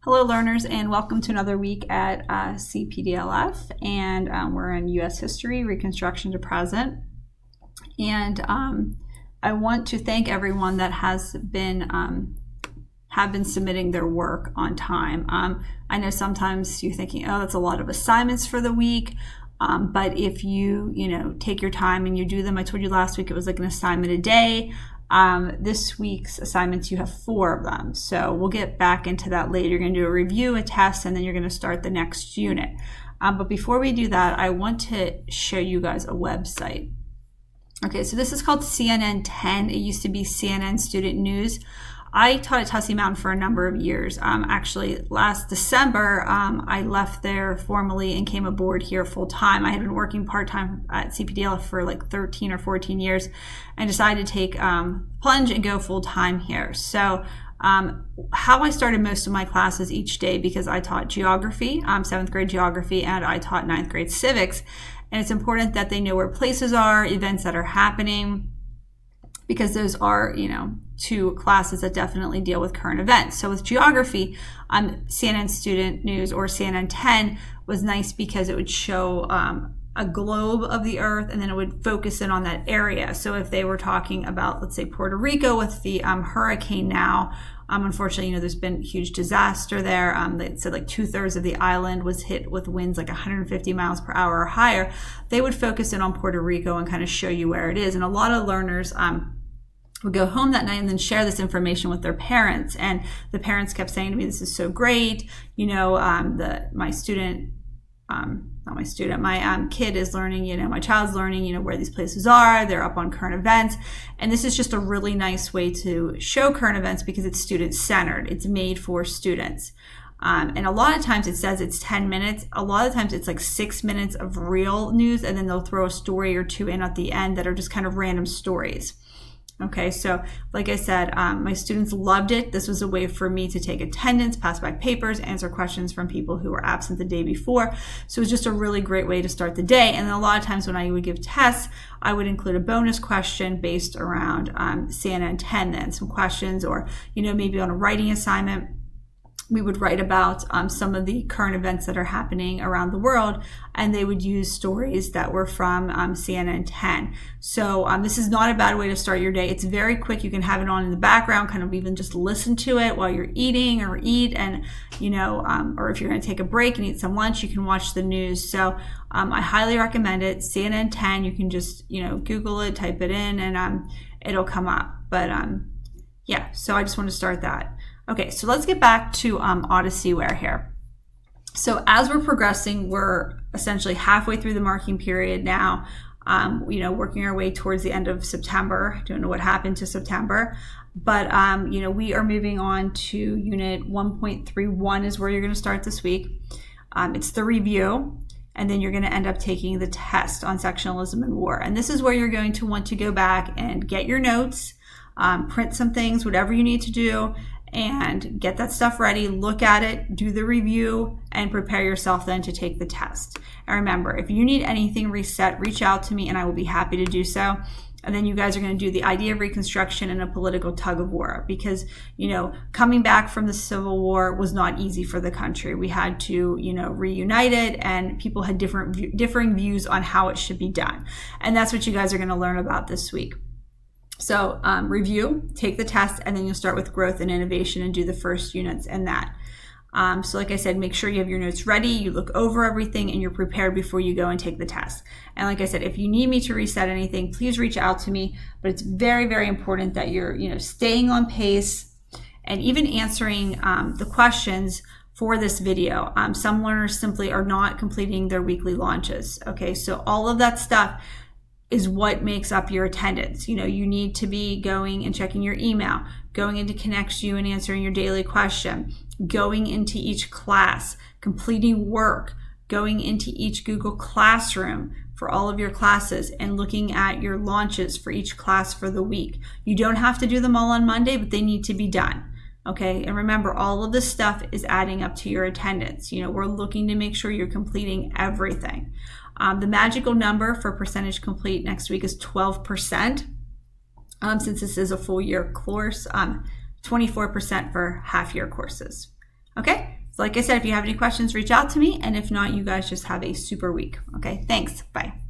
Hello learners, and welcome to another week at CPDLF, and we're in U.S. history, Reconstruction to present. And I want to thank everyone that has been have been submitting their work on time. I know sometimes you're thinking, oh, that's a lot of assignments for the week, but if you take your time and you do them, I told you last week it was like an assignment a day. This week's assignments, you have 4 of them. So we'll get back into that later. You're going to do a review, a test, and then you're going to start the next unit. But before we do that, I want to show you guys a website. Okay, so this is called CNN 10. It used to be CNN Student News. I taught at Tussey Mountain for a number of years. Actually, last December, I left there formally and came aboard here full time. I had been working part-time at CPDL for like 13 or 14 years and decided to take plunge and go full time here. So how I started most of my classes each day, because I taught geography, 7th grade geography, and I taught 9th grade civics. And it's important that they know where places are, events that are happening, because those are, 2 classes that definitely deal with current events. So with geography, CNN Student News or CNN 10 was nice because it would show a globe of the earth, and then it would focus in on that area. So if they were talking about, let's say, Puerto Rico with the hurricane now, unfortunately, there's been huge disaster there. They said like 2/3 of the island was hit with winds like 150 miles per hour or higher. They would focus in on Puerto Rico and kind of show you where it is. And a lot of learners would go home that night and then share this information with their parents. And the parents kept saying to me, this is so great. My kid is learning, my child's learning, where these places are. They're up on current events. And this is just a really nice way to show current events because it's student-centered. It's made for students. And a lot of times it says it's 10 minutes. A lot of times it's like 6 minutes of real news, and then they'll throw a story or 2 in at the end that are just kind of random stories. Okay, so like I said, my students loved it. This was a way for me to take attendance, pass by papers, answer questions from people who were absent the day before. So it was just a really great way to start the day. And then a lot of times when I would give tests, I would include a bonus question based around CNN 10 then, some questions, or maybe on a writing assignment, we would write about some of the current events that are happening around the world, and they would use stories that were from CNN 10. So this is not a bad way to start your day. It's very quick. You can have it on in the background, kind of even just listen to it while you're eating or eat, and or if you're going to take a break and eat some lunch, you can watch the news. So I highly recommend it. CNN 10. You can just Google it, type it in, and it'll come up. But yeah, so I just want to start that. Okay, so let's get back to Odysseyware here. So as we're progressing, we're essentially halfway through the marking period now, working our way towards the end of September. I don't know what happened to September, but, we are moving on to unit 1.31 is where you're going to start this week. It's the review, and then you're going to end up taking the test on sectionalism and war. And this is where you're going to want to go back and get your notes, print some things, whatever you need to do, and get that stuff ready, look at it, do the review, and prepare yourself then to take the test. And remember, if you need anything reset, reach out to me and I will be happy to do so. And then you guys are going to do the idea of Reconstruction and a political tug of war, because, coming back from the Civil War was not easy for the country. We had to, reunite it, and people had differing views on how it should be done. And that's what you guys are going to learn about this week. So review, take the test, and then you'll start with growth and innovation and do the first units in that. So like I said, make sure you have your notes ready, you look over everything, and you're prepared before you go and take the test. And like I said, if you need me to reset anything, please reach out to me. But it's very, very important that you're staying on pace and even answering the questions for this video. Some learners simply are not completing their weekly launches. Okay, so all of that stuff is what makes up your attendance. You need to be going and checking your email, going into ConnectU and answering your daily question, going into each class, completing work, going into each Google Classroom for all of your classes, and looking at your launches for each class for the week. You don't have to do them all on Monday, but they need to be done. Okay, and remember, all of this stuff is adding up to your attendance. We're looking to make sure you're completing everything. The magical number for percentage complete next week is 12%. Since this is a full year course, 24% for half year courses. Okay, So like I said, if you have any questions, reach out to me. And if not, you guys just have a super week. Okay, thanks. Bye.